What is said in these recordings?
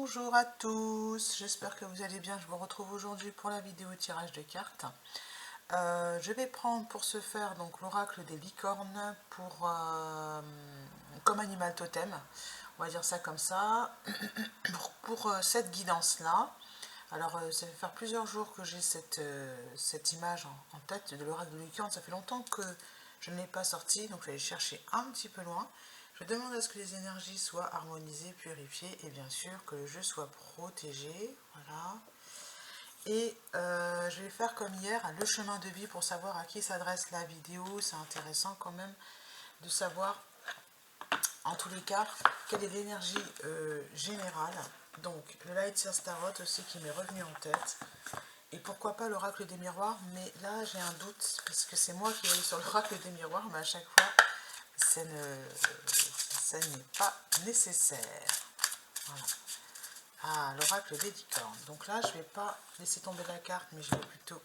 Bonjour à tous, j'espère que vous allez bien. Je vous retrouve aujourd'hui pour la vidéo tirage de cartes. Je vais prendre pour ce faire donc l'oracle des licornes comme animal totem, on va dire ça comme ça, pour cette guidance-là. Alors ça fait faire plusieurs jours que j'ai cette image en tête de l'oracle des licornes. Ça fait longtemps que je ne l'ai pas sorti, donc je vais aller chercher un petit peu loin. Je demande à ce que les énergies soient harmonisées, purifiées et bien sûr que le jeu soit protégé. Voilà. Et je vais faire comme hier, le chemin de vie pour savoir à qui s'adresse la vidéo. C'est intéressant quand même de savoir, en tous les cas, quelle est l'énergie générale. Donc le Light Seers Tarot aussi qui m'est revenu en tête. Et pourquoi pas l'oracle des miroirs, mais là j'ai un doute, parce que c'est moi qui vais aller sur l'oracle des miroirs, mais à chaque fois, ça n'est pas nécessaire. Voilà. Ah, l'oracle des licornes. Donc là, je ne vais pas laisser tomber la carte, mais je vais plutôt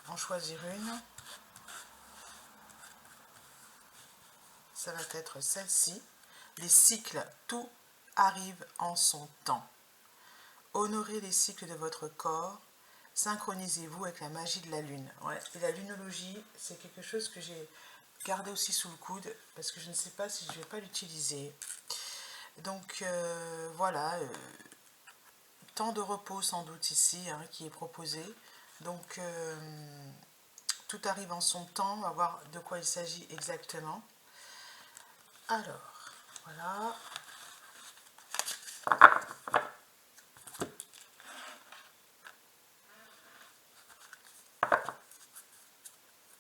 en choisir une. Ça va être celle-ci. Les cycles, tout arrive en son temps. Honorez les cycles de votre corps. Synchronisez-vous avec la magie de la lune. Ouais. Et la lunologie, c'est quelque chose que j'ai gardé aussi sous le coude, parce que je ne sais pas si je ne vais pas l'utiliser. Donc voilà, temps de repos sans doute ici qui est proposé. Donc tout arrive en son temps, on va voir de quoi il s'agit exactement. Alors, voilà.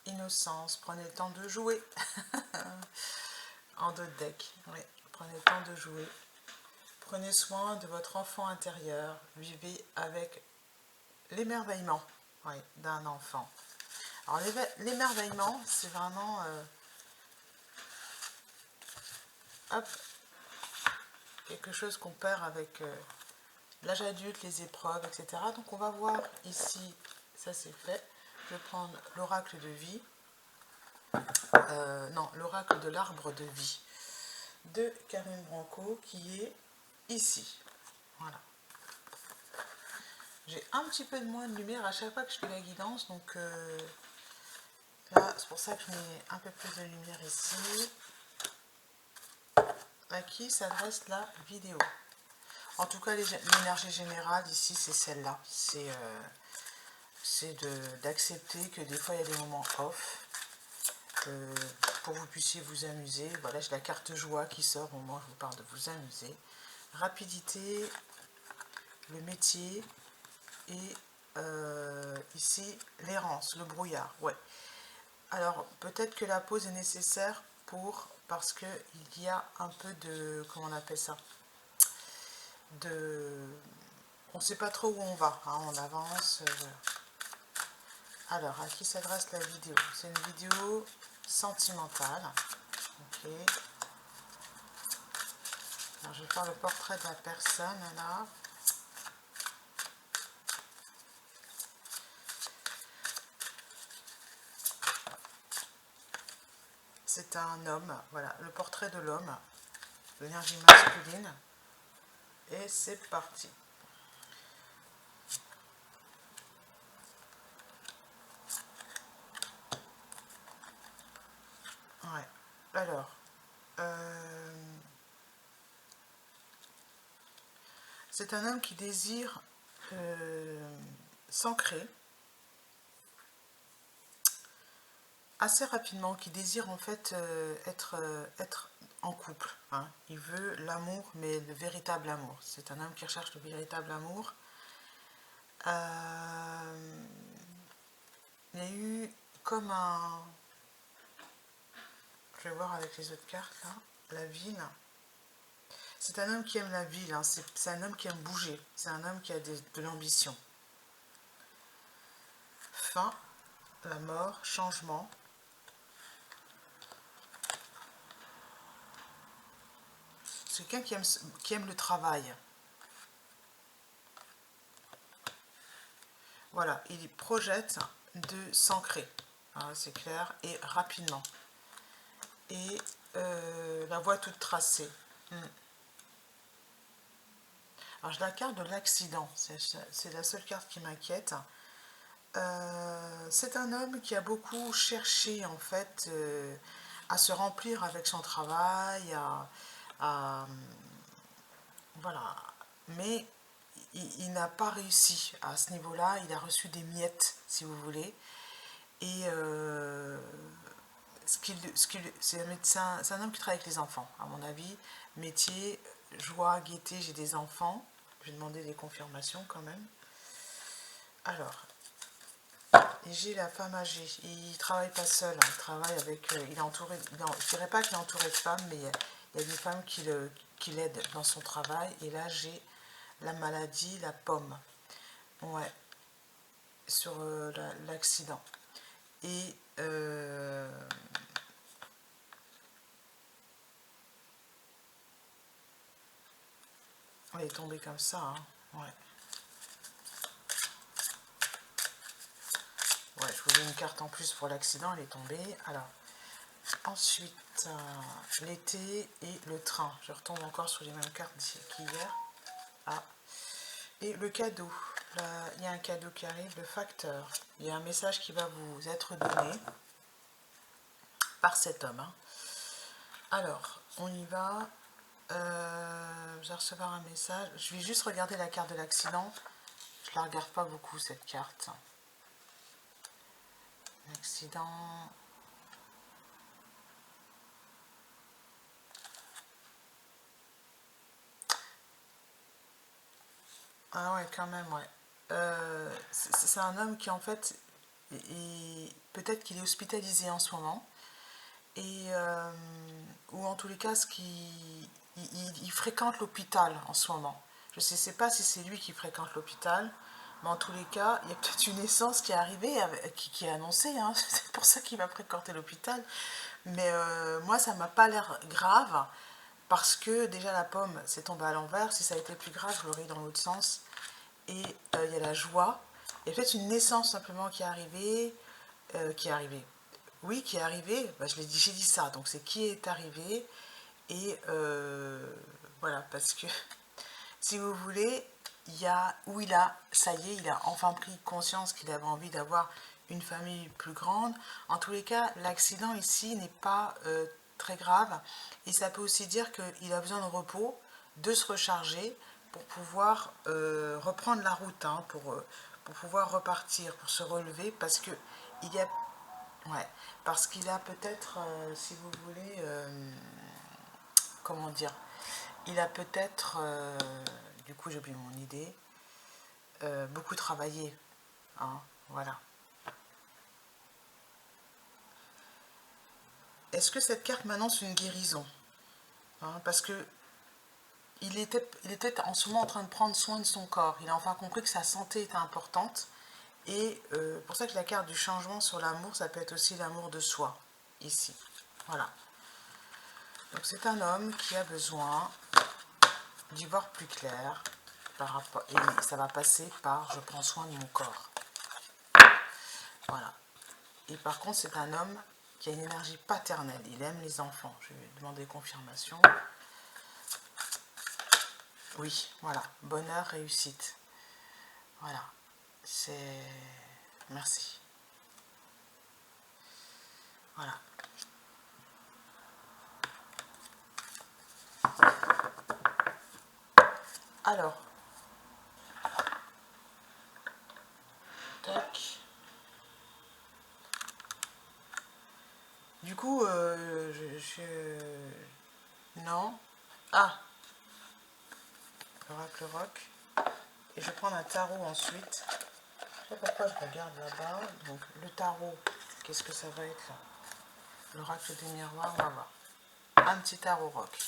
Innocence, prenez le temps de jouer. En deux decks, oui, prenez le temps de jouer. Prenez soin de votre enfant intérieur, vivez avec l'émerveillement d'un enfant. Alors l'émerveillement, c'est vraiment quelque chose qu'on perd avec l'âge adulte, les épreuves, etc. Donc on va voir ici, ça c'est fait. Je vais prendre l'oracle de vie, non, l'oracle de l'arbre de vie de Karine Branco qui est ici. Voilà. J'ai un petit peu de moins de lumière à chaque fois que je fais la guidance, donc là c'est pour ça que je mets un peu plus de lumière ici. À qui s'adresse la vidéo? En tout cas, l'énergie générale ici, c'est celle-là. C'est d'accepter que des fois, il y a des moments off, pour que vous puissiez vous amuser. Voilà, j'ai la carte joie qui sort au moment où je vous parle de vous amuser. Rapidité, le métier, et ici, l'errance, le brouillard. Ouais. Alors, peut-être que la pause est nécessaire parce qu'il y a un peu de, comment on appelle ça, on ne sait pas trop où on va, on avance. Alors, à qui s'adresse la vidéo? C'est une vidéo sentimentale. Ok. Alors, je vais faire le portrait de la personne là. C'est un homme, voilà, le portrait de l'homme, l'énergie masculine. Et c'est parti. Ouais. Alors, c'est un homme qui désire s'ancrer assez rapidement, qui désire en fait être en couple. Il veut l'amour, mais le véritable amour. C'est un homme qui recherche le véritable amour. Il y a eu comme un... Je vais voir avec les autres cartes là. La ville. C'est un homme qui aime la ville, c'est un homme qui aime bouger, c'est un homme qui a de l'ambition. Fin, la mort, changement. C'est quelqu'un qui aime le travail. Voilà, il projette de s'ancrer, c'est clair, et rapidement. Et la voie toute tracée. Alors, je la carte de l'accident. C'est la seule carte qui m'inquiète. C'est un homme qui a beaucoup cherché, en fait, à se remplir avec son travail, voilà. Mais il n'a pas réussi à ce niveau-là. Il a reçu des miettes, si vous voulez. Et c'est un homme qui travaille avec les enfants, à mon avis. Métier, joie, gaieté, j'ai des enfants. Je vais demander des confirmations quand même. Alors, et j'ai la femme âgée. Il ne travaille pas seul, hein, il travaille avec. Il est entouré. Non, je ne dirais pas qu'il est entouré de femmes, mais il y a des femmes qui l'aident dans son travail. Et là, j'ai la maladie, la pomme. Ouais, sur l'accident. Et elle est tombée comme ça, hein. Ouais. Ouais, je voulais une carte en plus pour l'accident, elle est tombée. Alors, ensuite, l'été et le train. Je retombe encore sur les mêmes cartes qu'hier. Ah. Et le cadeau. Là, il y a un cadeau qui arrive, le facteur. Il y a un message qui va vous être donné par cet homme, hein. Alors, on y va. Je vais recevoir un message. Je vais juste regarder la carte de l'accident. Je la regarde pas beaucoup, cette carte. L'accident. Ah ouais, quand même, ouais. C'est un homme qui, en fait, peut-être qu'il est hospitalisé en ce moment. Et, ou en tous les cas, il fréquente l'hôpital en ce moment. Je ne sais pas si c'est lui qui fréquente l'hôpital, mais en tous les cas, il y a peut-être une naissance qui est arrivée, qui est annoncée, hein. C'est pour ça qu'il va fréquenter l'hôpital. Mais moi, ça m'a pas l'air grave, parce que déjà la pomme s'est tombée à l'envers. Si ça a été plus grave, je l'aurais eu dans l'autre sens. Et il y a la joie. Il y a peut-être une naissance simplement qui est arrivée. Qui est arrivée. Oui, qui est arrivée. Bah, j'ai dit ça. Donc c'est qui est arrivé. Et voilà, parce que si vous voulez, il y a où ça y est, il a enfin pris conscience qu'il avait envie d'avoir une famille plus grande. En tous les cas, l'accident ici n'est pas très grave. Et ça peut aussi dire qu'il a besoin de repos, de se recharger pour pouvoir reprendre la route, hein, pour pouvoir repartir, pour se relever, parce que il y a, ouais, parce qu'il a peut-être, si vous voulez, comment dire, il a peut-être, du coup j'ai oublié mon idée, beaucoup travaillé, hein, voilà. Est-ce que cette carte m'annonce une guérison, hein, parce que il était en ce moment en train de prendre soin de son corps. Il a enfin compris que sa santé était importante. Et pour ça que la carte du changement sur l'amour, ça peut être aussi l'amour de soi, ici. Voilà. Donc c'est un homme qui a besoin d'y voir plus clair. Et ça va passer par je prends soin de mon corps. Voilà. Et par contre, c'est un homme qui a une énergie paternelle. Il aime les enfants. Je vais demander confirmation. Oui, voilà. Bonheur, réussite. Voilà. C'est... Merci. Voilà. Alors. Tac. Du coup, non. Ah, l'oracle rock. Et je vais prendre un tarot ensuite. Je sais pas pourquoi je regarde là-bas. Donc, le tarot, qu'est-ce que ça va être là? L'oracle des miroirs, on va voir. Un petit tarot rock.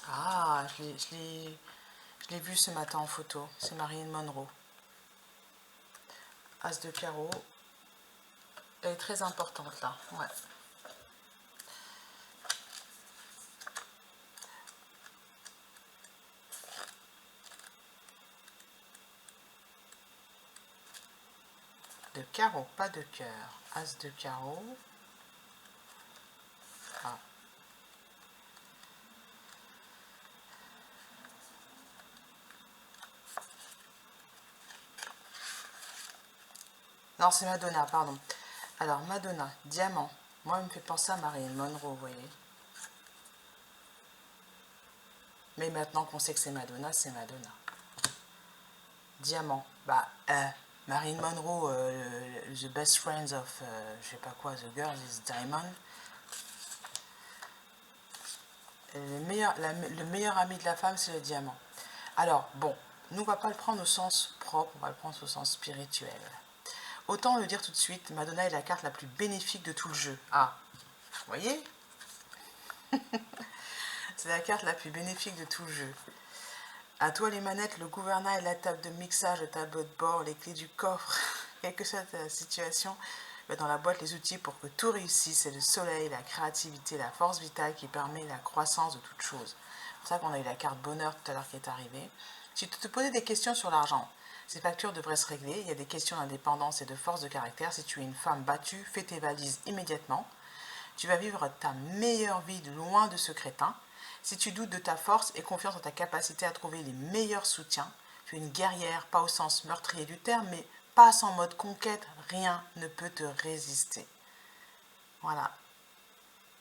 Ah, je l'ai vu ce matin en photo. C'est Marilyn Monroe. As de carreau. Elle est très importante là. Ouais. De carreau, pas de cœur. As de carreau. Ah. Non, c'est Madonna, pardon. Alors, Madonna, diamant. Moi, elle me fait penser à Marilyn Monroe, vous voyez. Mais maintenant qu'on sait que c'est Madonna, c'est Madonna. Diamant. Bah, Marilyn Monroe, the best friends of, je sais pas quoi, the girl is diamond. Le meilleur ami de la femme, c'est le diamant. Alors, bon, nous, on va pas le prendre au sens propre, on va le prendre au sens spirituel. Autant le dire tout de suite, Madonna est la carte la plus bénéfique de tout le jeu. Ah, vous voyez? C'est la carte la plus bénéfique de tout le jeu. À toi les manettes, le gouvernail, la table de mixage, le tableau de bord, les clés du coffre, quelle que soit ta situation, dans la boîte les outils pour que tout réussisse, c'est le soleil, la créativité, la force vitale qui permet la croissance de toute chose. C'est pour ça qu'on a eu la carte bonheur tout à l'heure qui est arrivée. Si tu te posais des questions sur l'argent, ces factures devraient se régler, il y a des questions d'indépendance et de force de caractère. Si tu es une femme battue, fais tes valises immédiatement. Tu vas vivre ta meilleure vie loin de ce crétin. Si tu doutes de ta force et confiance en ta capacité à trouver les meilleurs soutiens, tu es une guerrière, pas au sens meurtrier du terme, mais passe en mode conquête, rien ne peut te résister. Voilà.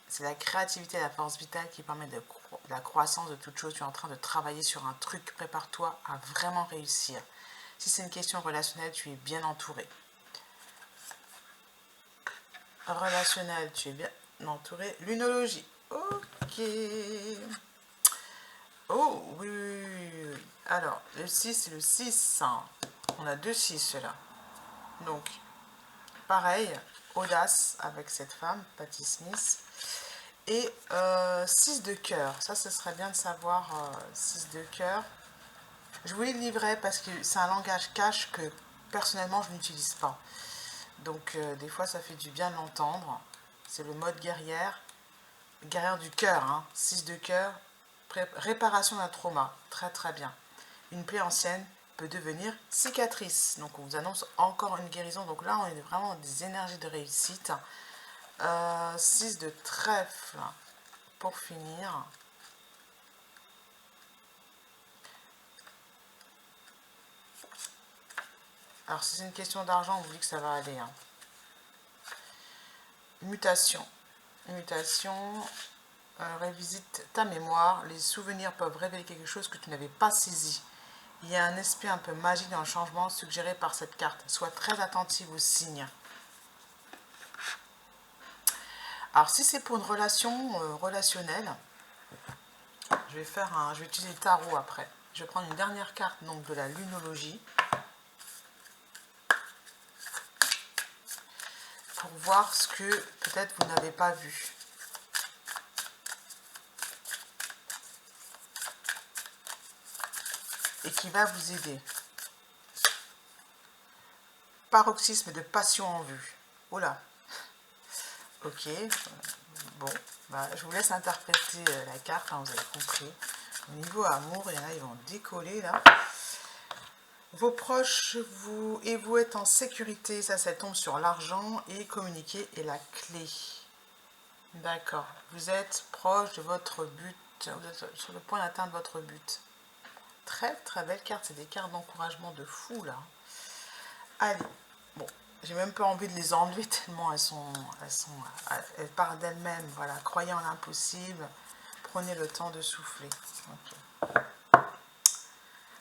C'est la créativité et la force vitale qui permettent la croissance de toute chose. Tu es en train de travailler sur un truc, prépare-toi à vraiment réussir. Si c'est une question relationnelle, tu es bien entouré. Relationnel, tu es bien entouré. Lunologie. Ok. Oh, oui, oui, oui, oui. Alors, le 6, c'est le 6. On a 2 6 là. Donc, pareil, audace avec cette femme, Patti Smith. Et 6 de cœur. Ça, ce serait bien de savoir 6 de cœur. Je vous les livrerai parce que c'est un langage cash que personnellement, je n'utilise pas. Donc, des fois, ça fait du bien de l'entendre. C'est le mode guerrière. Guerrière du cœur, hein. 6 de cœur. Réparation d'un trauma, très très bien. Une plaie ancienne peut devenir cicatrice. Donc on vous annonce encore une guérison. Donc là on est vraiment dans des énergies de réussite. 6 de trèfle pour finir. Alors si c'est une question d'argent, on vous dit que ça va aller. Hein. Mutation. Mutation. Révisite ta mémoire. Les souvenirs peuvent révéler quelque chose que tu n'avais pas saisi. Il y a un aspect un peu magique dans le changement suggéré par cette carte. Sois très attentive aux signes. Alors, si c'est pour une relation relationnelle, je vais utiliser le tarot après. Je vais prendre une dernière carte donc de la lunologie pour voir ce que peut-être vous n'avez pas vu. Et qui va vous aider. Paroxysme de passion en vue. Oh là. Ok. Bon. Bah, je vous laisse interpréter la carte, hein, vous avez compris. Au niveau amour, il y en a, ils vont décoller là. Vos proches vous êtes en sécurité, ça tombe sur l'argent et communiquer est la clé. D'accord. Vous êtes proche de votre but, vous êtes sur le point d'atteindre votre but. Très très belle carte, c'est des cartes d'encouragement de fou là. Allez, bon, j'ai même pas envie de les enlever tellement elles parlent d'elles-mêmes. Voilà, croyez en l'impossible, prenez le temps de souffler. Okay.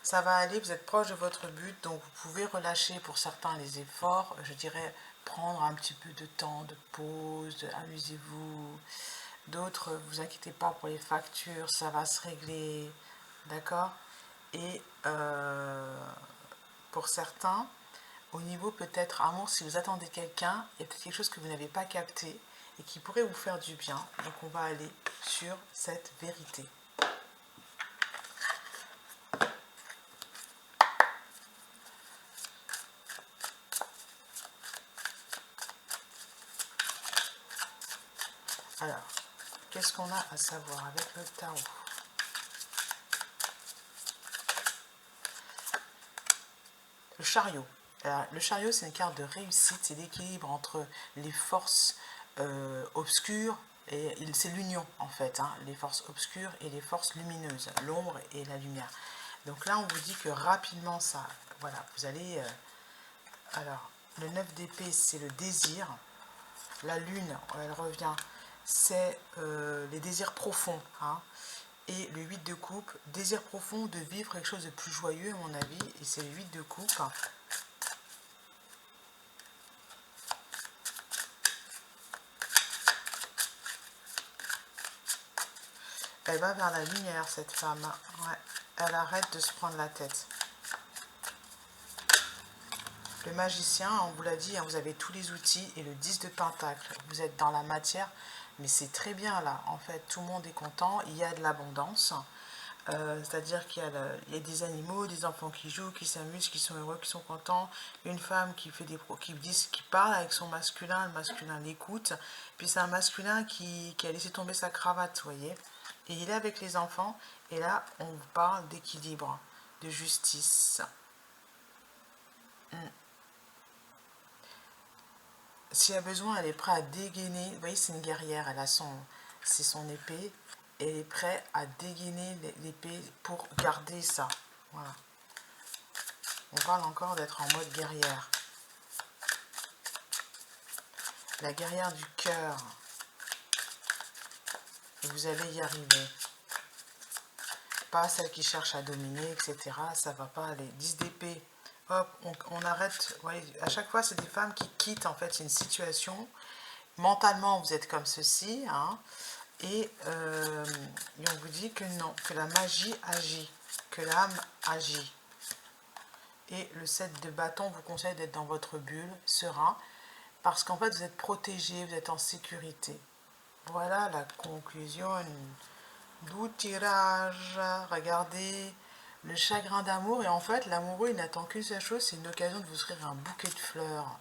Ça va aller, vous êtes proche de votre but, donc vous pouvez relâcher pour certains les efforts. Je dirais prendre un petit peu de temps de pause, amusez-vous. D'autres, vous inquiétez pas pour les factures, ça va se régler, d'accord. Et pour certains, au niveau peut-être amour, si vous attendez quelqu'un, il y a peut-être quelque chose que vous n'avez pas capté et qui pourrait vous faire du bien. Donc on va aller sur cette vérité. Alors, qu'est-ce qu'on a à savoir avec le tarot? Le chariot. Alors, le chariot, c'est une carte de réussite, c'est l'équilibre entre les forces obscures, et c'est l'union en fait, hein, les forces obscures et les forces lumineuses, l'ombre et la lumière. Donc là, on vous dit que rapidement, ça, voilà, vous allez... alors, le 9 d'épée, c'est le désir. La lune, elle revient, c'est les désirs profonds. Hein. Et le 8 de coupe, désir profond de vivre quelque chose de plus joyeux, à mon avis. Et c'est le 8 de coupe. Elle va vers la lumière, cette femme. Ouais. Elle arrête de se prendre la tête. Le magicien, on vous l'a dit, hein, vous avez tous les outils. Et le 10 de pentacle, vous êtes dans la matière. Mais c'est très bien là. En fait, tout le monde est content. Il y a de l'abondance. C'est-à-dire qu'il y a des animaux, des enfants qui jouent, qui s'amusent, qui sont heureux, qui sont contents. Une femme qui fait qui parle avec son masculin. Le masculin l'écoute. Puis c'est un masculin qui a laissé tomber sa cravate, vous voyez. Et il est avec les enfants, et là, on vous parle d'équilibre, de justice. S'il y a besoin, elle est prête à dégainer. Vous voyez, c'est une guerrière, c'est son épée. Et elle est prête à dégainer l'épée pour garder ça. Voilà. On parle encore d'être en mode guerrière. La guerrière du cœur. Et vous allez y arriver. Pas celle qui cherche à dominer, etc. Ça va pas aller. 10 d'épée. Hop, on arrête. Ouais, à chaque fois, c'est des femmes qui quittent en fait une situation. Mentalement, vous êtes comme ceci. Hein, et on vous dit que non, que la magie agit, que l'âme agit. Et le 7 de bâton vous conseille d'être dans votre bulle, serein, parce qu'en fait, vous êtes protégé, vous êtes en sécurité. Voilà la conclusion. Doux tirage, regardez, le chagrin d'amour, et en fait l'amoureux il n'attend qu'une seule chose, c'est une occasion de vous offrir un bouquet de fleurs.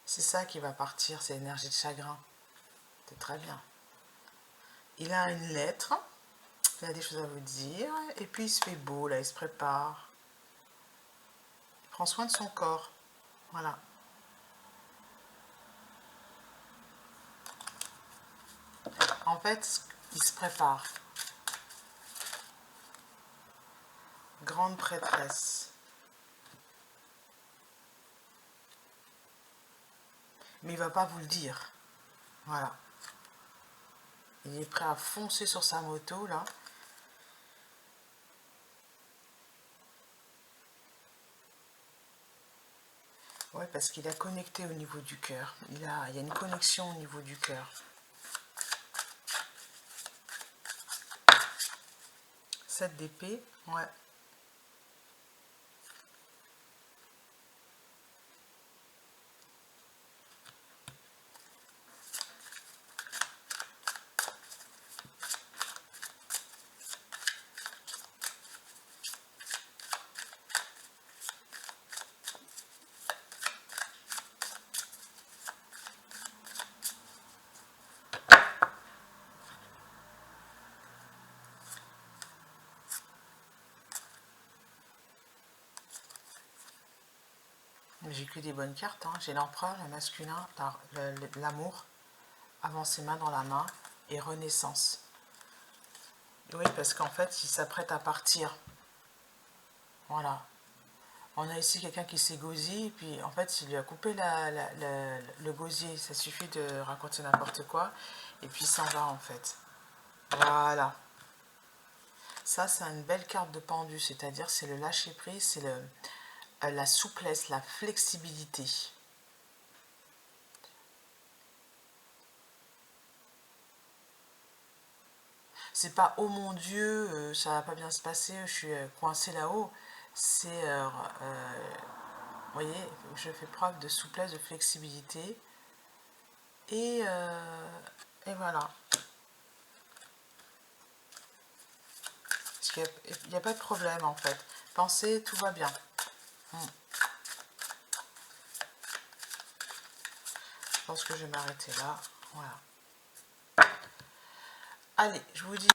C'est ça qui va partir, c'est l'énergie de chagrin. C'est très bien. Il a une lettre, il a des choses à vous dire, et puis il se fait beau, là il se prépare. Il prend soin de son corps, voilà. En fait, il se prépare. Grande prêtresse. Mais il ne va pas vous le dire. Voilà. Il est prêt à foncer sur sa moto, là. Ouais, parce qu'il a connecté au niveau du cœur. Il y a une connexion au niveau du cœur. 7 d'épée, ouais. J'ai que des bonnes cartes, hein. J'ai l'empereur, le masculin, l'amour, avancez main dans la main, et renaissance. Oui, parce qu'en fait, il s'apprête à partir. Voilà. On a ici quelqu'un qui s'est gosier, et puis en fait, il lui a coupé le gosier. Ça suffit de raconter n'importe quoi, et puis il s'en va en fait. Voilà. Ça, c'est une belle carte de pendu, c'est-à-dire c'est le lâcher-prise, c'est la souplesse, la flexibilité. C'est pas oh mon Dieu, ça va pas bien se passer, je suis coincé là-haut. C'est, vous voyez, je fais preuve de souplesse, de flexibilité. Et voilà. Parce qu'il n'y a pas de problème en fait. Pensez, tout va bien. Je pense que je vais m'arrêter là. Voilà. Allez, je vous dis